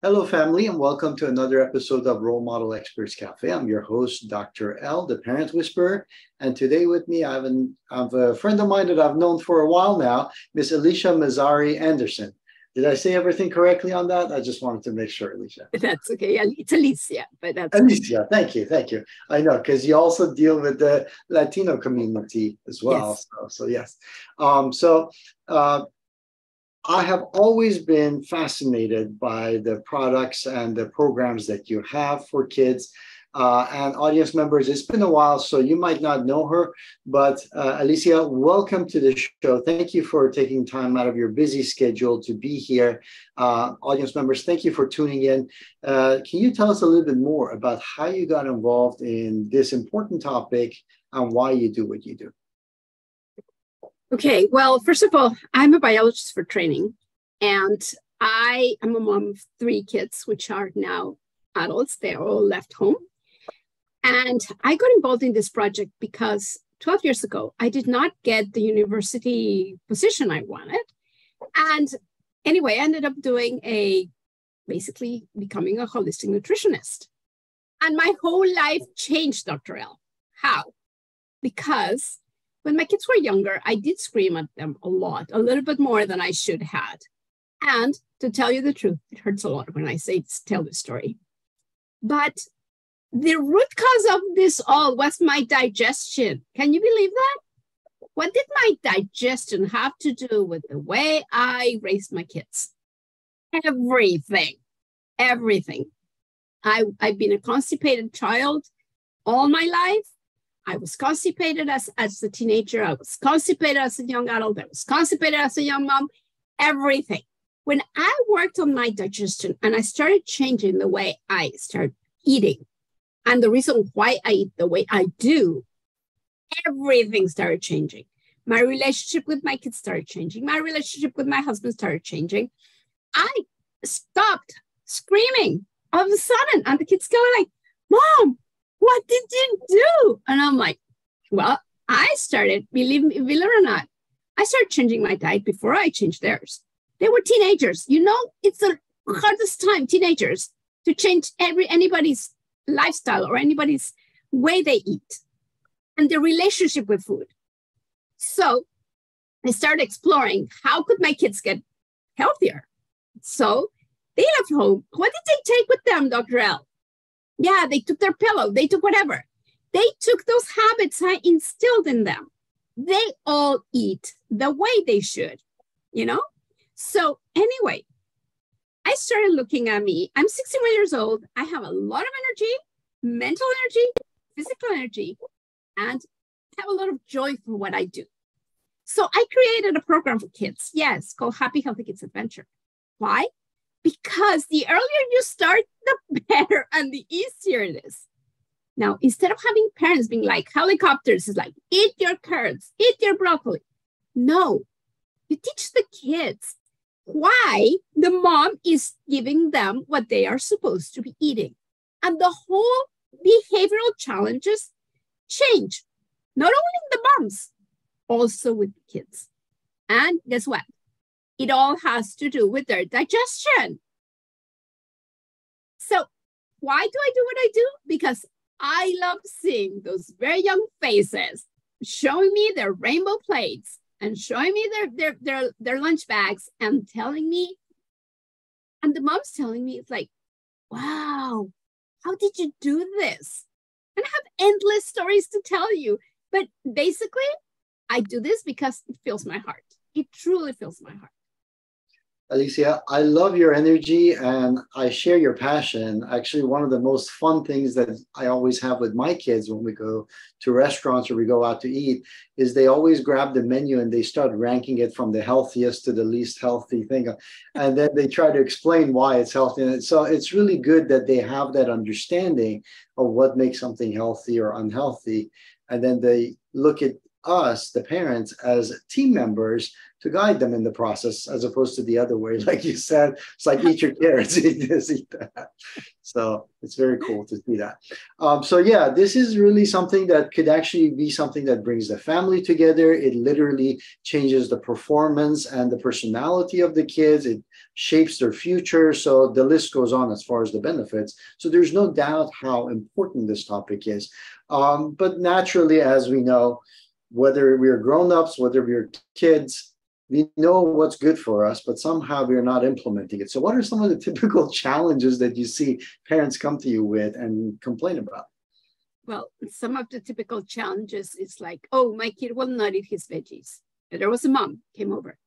Hello, family, and welcome to another episode of Role Model Experts Cafe. I'm your host, Dr. L, the Parent Whisperer. And today with me, I have a friend of mine that I've known for a while now, Miss Alicia Mazzari Anderson. Did I say everything correctly on that? I just wanted to make sure, Alicia. That's okay. It's Alicia, but that's Alicia. Thank you. Thank you. I know, because you also deal with the Latino community as well. Yes. So yes. I have always been fascinated by the products and the programs that you have for kids and audience members. It's been a while, so you might not know her, but Alicia, welcome to the show. Thank you for taking time out of your busy schedule to be here. Audience members, thank you for tuning in. Can you tell us a little bit more about how you got involved in this important topic and why you do what you do? Okay, well, first of all, I'm a biologist for training, and I am a mom of 3 kids, which are now adults. They're all left home. And I got involved in this project because 12 years ago, I did not get the university position I wanted. And anyway, I ended up basically becoming a holistic nutritionist. And my whole life changed, Dr. L. How? Because when my kids were younger, I did scream at them a lot, a little bit more than I should have. And to tell you the truth, it hurts a lot when I tell this story. But the root cause of this all was my digestion. Can you believe that? What did my digestion have to do with the way I raised my kids? Everything. Everything. I've been a constipated child all my life. I was constipated as a teenager. I was constipated as a young adult. I was constipated as a young mom. Everything. When I worked on my digestion and I started changing the way I started eating and the reason why I eat the way I do, everything started changing. My relationship with my kids started changing. My relationship with my husband started changing. I stopped screaming all of a sudden, and the kids go like, "Mom, what did you do?" And I'm like, well, I started, believe it or not, I started changing my diet before I changed theirs. They were teenagers. You know, it's the hardest time, teenagers, to change anybody's lifestyle or anybody's way they eat and their relationship with food. So I started exploring how could my kids get healthier. So they left home. What did they take with them, Dr. L? Yeah, they took their pillow. They took whatever. They took those habits I instilled in them. They all eat the way they should, you know? So anyway, I started looking at me. I'm 61 years old. I have a lot of energy, mental energy, physical energy, and have a lot of joy for what I do. So I created a program for kids, yes, called Happy Healthy Kids Adventure. Why? Because the earlier you start, the better and the easier it is. Now, instead of having parents being like helicopters, it's like, eat your carrots, eat your broccoli. No, you teach the kids why the mom is giving them what they are supposed to be eating. And the whole behavioral challenges change, not only in the moms, also with the kids. And guess what? It all has to do with their digestion. So why do I do what I do? Because I love seeing those very young faces showing me their rainbow plates and showing me their lunch bags and telling me, and the mom's telling me, it's like, wow, how did you do this? And I have endless stories to tell you. But basically, I do this because it fills my heart. It truly fills my heart. Alicia, I love your energy and I share your passion. Actually, one of the most fun things that I always have with my kids when we go to restaurants or we go out to eat is they always grab the menu and they start ranking it from the healthiest to the least healthy thing. And then they try to explain why it's healthy. And so it's really good that they have that understanding of what makes something healthy or unhealthy. And then they look at us, the parents, as team members to guide them in the process, as opposed to the other way. Like you said, it's like eat your carrots, eat this, eat that. So it's very cool to see that. So yeah, this is really something that could actually be something that brings the family together. It literally changes the performance and the personality of the kids. It shapes their future. So the list goes on as far as the benefits. So there's no doubt how important this topic is. But naturally, as we know, whether we're grown-ups, whether we're kids, we know what's good for us, but somehow we're not implementing it. So what are some of the typical challenges that you see parents come to you with and complain about? Well, some of the typical challenges is like, oh, my kid will not eat his veggies. There was a mom came over.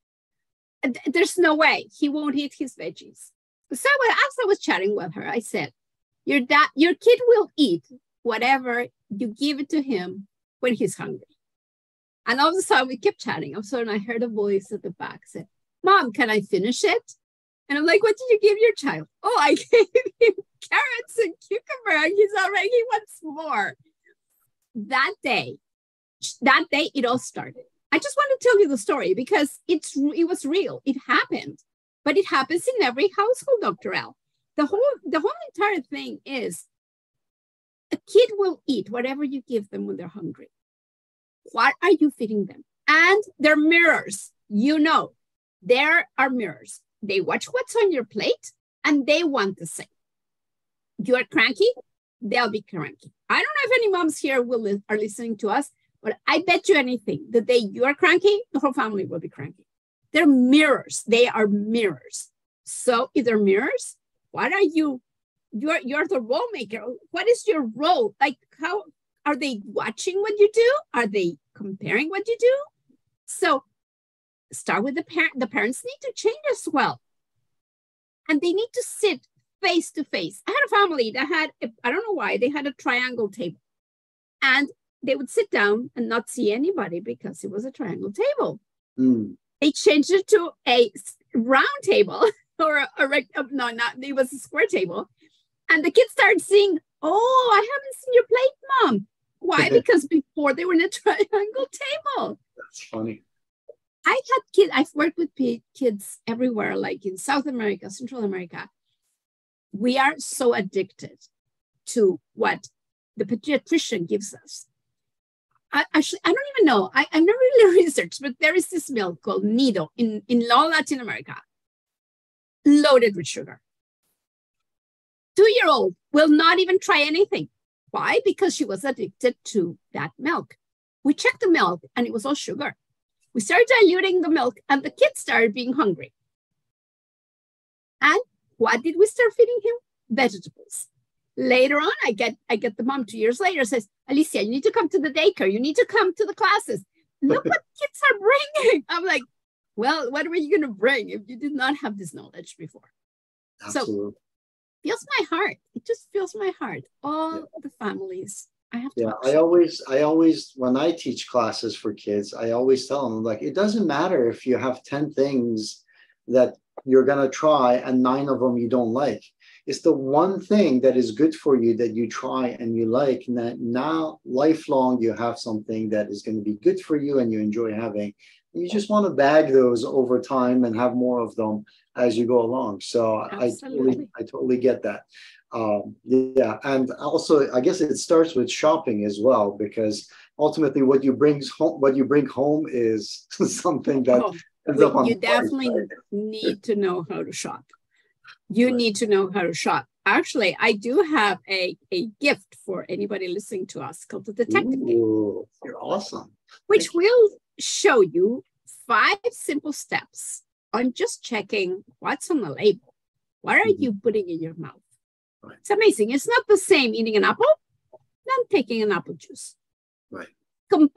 There's no way he won't eat his veggies. So as I was chatting with her, I said, your kid will eat whatever you give it to him when he's hungry. And all of a sudden we kept chatting. All of a sudden I heard a voice at the back say, Mom, can I finish it? And I'm like, what did you give your child? Oh, I gave him carrots and cucumber and he wants more. That day it all started. I just want to tell you the story because it was real. It happened, but it happens in every household, Dr. L. The whole entire thing is a kid will eat whatever you give them when they're hungry. What are you feeding them? And they're mirrors. There are mirrors. They watch what's on your plate and they want the same. You're cranky, they'll be cranky. I don't know if any moms here are listening to us, but I bet you anything, the day you're cranky, the whole family will be cranky. They're mirrors. They are mirrors. So if they're mirrors, what are you? You're the role maker. What is your role? Like, how are they watching what you do? Are they comparing what you do? So start with the parent. The parents need to change as well. And they need to sit face to face. I had a family that had, I don't know why, they had a triangle table. And they would sit down and not see anybody because it was a triangle table. Mm. They changed it to a round table or it was a square table. And the kids started seeing, oh, I haven't seen your plate, Mom. Why? Because before they were in a triangle table. That's funny. I've worked with kids everywhere, like in South America, Central America. We are so addicted to what the pediatrician gives us. I don't even know. I've never really researched, but there is this milk called Nido in all Latin America, loaded with sugar. 2-year-old will not even try anything. Why? Because she was addicted to that milk. We checked the milk and it was all sugar. We started diluting the milk and the kids started being hungry. And what did we start feeding him? Vegetables. Later on, I get the mom 2 years later says, Alicia, you need to come to the daycare. You need to come to the classes. Look what kids are bringing. I'm like, well, what were you going to bring if you did not have this knowledge before? Absolutely. So, feels my heart. It just fills my heart. All the families. I have to. Yeah, I always, when I teach classes for kids, I always tell them, like, it doesn't matter if you have 10 things that you're going to try and 9 of them you don't like. It's the one thing that is good for you that you try and you like, and that now lifelong you have something that is going to be good for you and you enjoy having. And you just want to bag those over time and have more of them as you go along. So I totally get that. Yeah, and also I guess it starts with shopping as well, because ultimately what you bring home is something that ends up on you definitely need to know how to shop. You need to know how to shop. Actually, I do have a gift for anybody listening to us called the Detective Kit. You're awesome. Which will show you 5 simple steps on just checking what's on the label. What are you putting in your mouth? Right. It's amazing. It's not the same eating an apple than taking an apple juice. Right.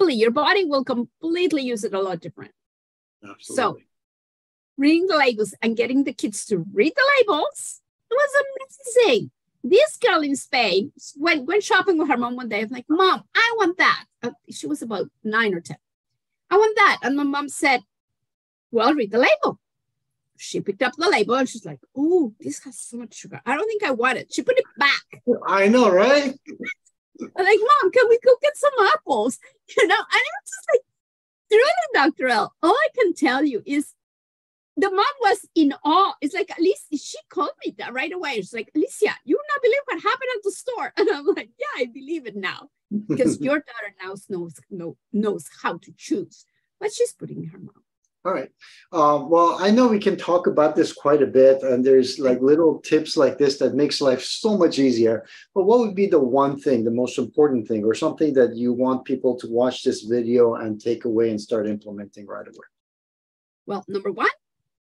Your body will completely use it a lot different. Absolutely. So reading the labels and getting the kids to read the labels, it was amazing. This girl in Spain went shopping with her mom one day. I'm like, Mom, I want that. She was about 9 or 10. I want that. And my mom said, well, read the label. She picked up the label and she's like, oh, this has so much sugar. I don't think I want it. She put it back. I know, right? I'm like, Mom, can we go get some apples? And it was just like, Truly, Dr. L, all I can tell you is the mom was in awe. It's like, Alicia, she called me that right away. She's like, Alicia, you will not believe what happened at the store. And I'm like, yeah, I believe it now. Because your daughter now knows how to choose what she's putting in her mouth. All right. Well, I know we can talk about this quite a bit, and there's like little tips like this that makes life so much easier. But what would be the one thing, the most important thing, or something that you want people to watch this video and take away and start implementing right away? Well, number one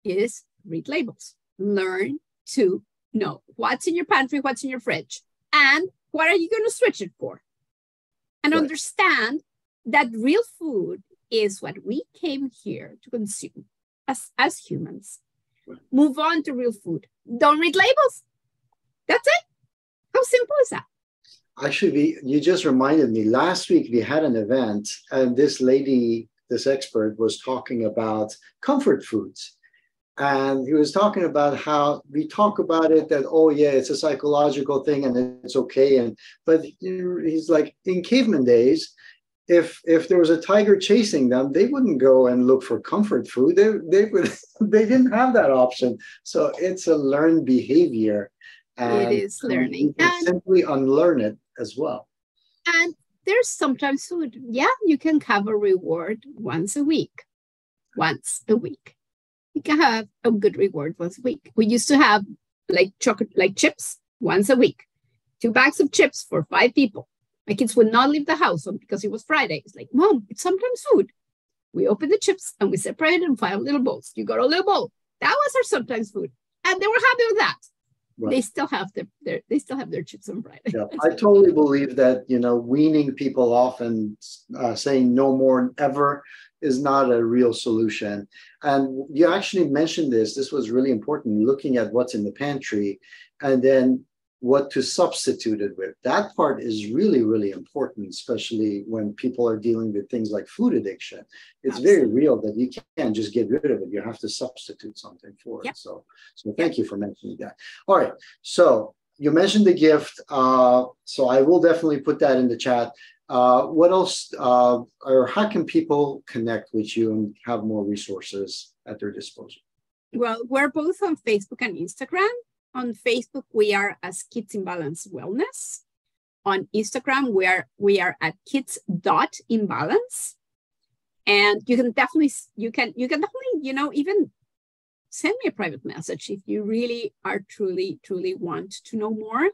is read labels. Learn to know what's in your pantry, what's in your fridge, and what are you going to switch it for? And understand that real food is what we came here to consume as humans. Move on to real food. Don't read labels. That's it. How simple is that? Actually, you just reminded me. Last week we had an event, and this lady, this expert, was talking about comfort foods. And he was talking about how we talk about it that, oh yeah, it's a psychological thing and it's okay. But he's like, in caveman days, if there was a tiger chasing them, they wouldn't go and look for comfort food. They didn't have that option. So it's a learned behavior. And it is learning. You can simply unlearn it as well. And there's sometimes food. Yeah, you can have a reward once a week. Once a week. You can have a good reward once a week. We used to have like chocolate, like chips once a week. 2 bags of chips for 5 people. My kids would not leave the house because it was Friday. It's like, Mom, it's sometimes food. We open the chips and we separate it in 5 little bowls. You got a little bowl. That was our sometimes food. And they were happy with that. Right. They still have their chips on Friday. Yeah, I totally believe that, weaning people off and saying no more ever is not a real solution. And you actually mentioned this. This was really important, looking at what's in the pantry and then what to substitute it with. That part is really, really important, especially when people are dealing with things like food addiction. It's Absolutely. Very real that you can't just get rid of it. You have to substitute something for it. So thank you for mentioning that. All right. So you mentioned the gift. So I will definitely put that in the chat. What else, or how can people connect with you and have more resources at their disposal? Well, we're both on Facebook and Instagram. On Facebook, we are as Kids in Balance Wellness. On Instagram, we are at kids.inbalance. And you can definitely, even send me a private message if you really are truly want to know more.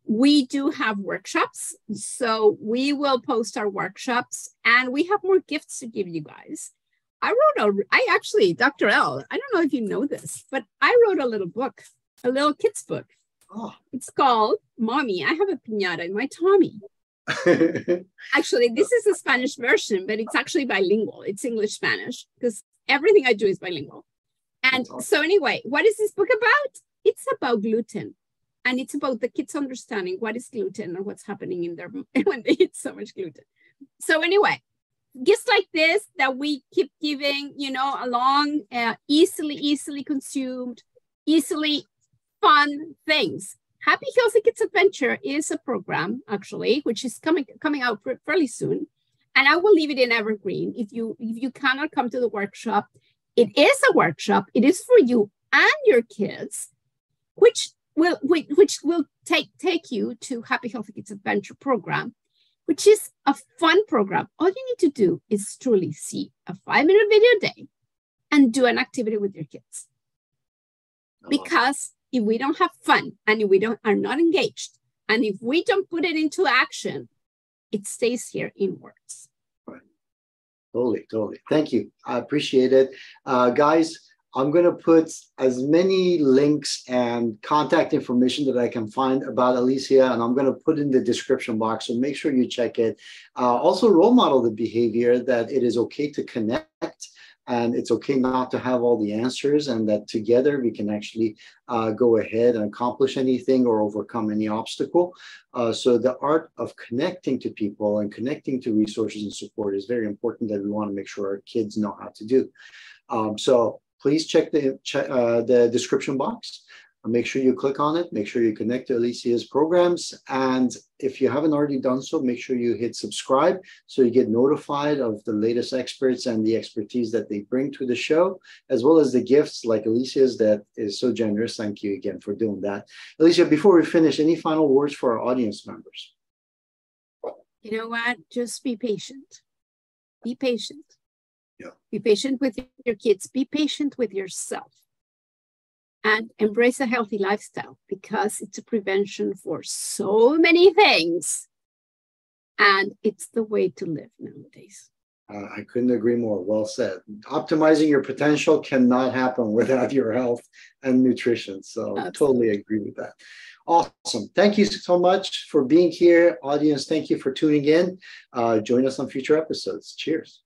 We do have workshops, so we will post our workshops, and we have more gifts to give you guys. Dr. L, I don't know if you know this, but I wrote a little book, a little kid's book. Oh. It's called Mommy, I Have a Piñata in My Tummy. Actually, this is a Spanish version, but it's actually bilingual. It's English-Spanish, because everything I do is bilingual. And so anyway, what is this book about? It's about gluten. And it's about the kids understanding what is gluten and what's happening in their when they eat so much gluten. So anyway, gifts like this that we keep giving, along, easily consumed, easily fun things. Happy Healthy Kids Adventure is a program, actually, which is coming out fairly soon. And I will leave it in evergreen. If you cannot come to the workshop, it is a workshop. It is for you and your kids, which will take you to Happy Healthy Kids Adventure program, which is a fun program. All you need to do is truly see a 5-minute video a day and do an activity with your kids. Because if we don't have fun and if we are not engaged, and if we don't put it into action, it stays here in words. Right. Totally. Thank you. I appreciate it. Guys, I'm going to put as many links and contact information that I can find about Alicia, and I'm going to put in the description box. So make sure you check it. Also role model the behavior that it is okay to connect, and it's okay not to have all the answers, and that together we can actually go ahead and accomplish anything or overcome any obstacle. So the art of connecting to people and connecting to resources and support is very important, that we want to make sure our kids know how to do. So please check the description box. Make sure you click on it. Make sure you connect to Alicia's programs. And if you haven't already done so, make sure you hit subscribe so you get notified of the latest experts and the expertise that they bring to the show, as well as the gifts like Alicia's that is so generous. Thank you again for doing that. Alicia, before we finish, any final words for our audience members? You know what? Just be patient. Be patient. Yeah. Be patient with your kids. Be patient with yourself. And embrace a healthy lifestyle because it's a prevention for so many things. And it's the way to live nowadays. I couldn't agree more. Well said. Optimizing your potential cannot happen without your health and nutrition. So Totally agree with that. Awesome. Thank you so much for being here. Audience, thank you for tuning in. Join us on future episodes. Cheers.